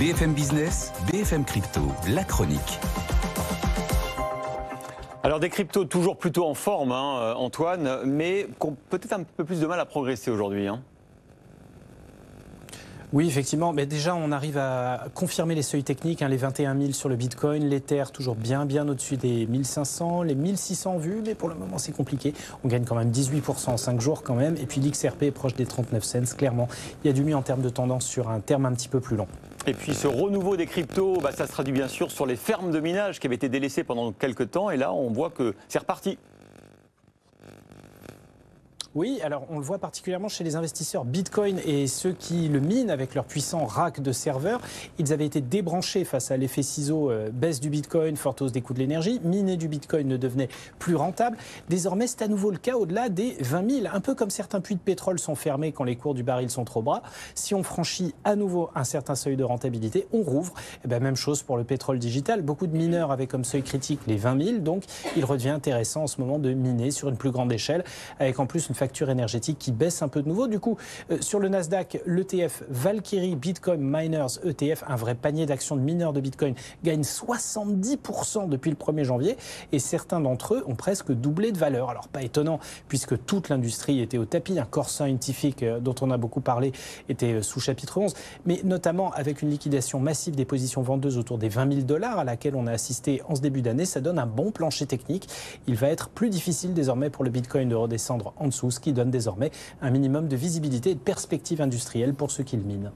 BFM Business, BFM Crypto, la chronique. Alors des cryptos toujours plutôt en forme, Antoine, mais qui ont peut-être un peu plus de mal à progresser aujourd'hui. Oui, effectivement. Mais déjà, on arrive à confirmer les seuils techniques, les 21 000 sur le Bitcoin, l'Ether toujours bien au-dessus des 1500, les 1600 vus, mais pour le moment, c'est compliqué. On gagne quand même 18% en 5 jours quand même. Et puis l'XRP est proche des 39 cents. Clairement, il y a du mieux en termes de tendance sur un terme un petit peu plus long. Et puis ce renouveau des cryptos, ça se traduit bien sûr sur les fermes de minage qui avaient été délaissées pendant quelques temps. Et là, on voit que c'est reparti. Oui, alors on le voit particulièrement chez les investisseurs Bitcoin et ceux qui le minent avec leur puissant rack de serveurs. Ils avaient été débranchés face à l'effet ciseau, baisse du Bitcoin, forte hausse des coûts de l'énergie. Miner du Bitcoin ne devenait plus rentable. Désormais, c'est à nouveau le cas au-delà des 20 000. Un peu comme certains puits de pétrole sont fermés quand les cours du baril sont trop bas. Si on franchit à nouveau un certain seuil de rentabilité, on rouvre. Et même chose pour le pétrole digital. Beaucoup de mineurs avaient comme seuil critique les 20 000. Donc, il redevient intéressant en ce moment de miner sur une plus grande échelle, avec en plus une facture énergétique qui baisse un peu de nouveau. Du coup, sur le Nasdaq, l'ETF Valkyrie Bitcoin Miners ETF, un vrai panier d'actions de mineurs de Bitcoin, gagne 70% depuis le 1er janvier et certains d'entre eux ont presque doublé de valeur. Alors, pas étonnant puisque toute l'industrie était au tapis. Un Core Scientific dont on a beaucoup parlé était sous chapitre 11, mais notamment avec une liquidation massive des positions vendeuses autour des 20 000 $ à laquelle on a assisté en ce début d'année. Ça donne un bon plancher technique. Il va être plus difficile désormais pour le Bitcoin de redescendre en dessous, ce qui donne désormais un minimum de visibilité et de perspective industrielle pour ceux qui le minent.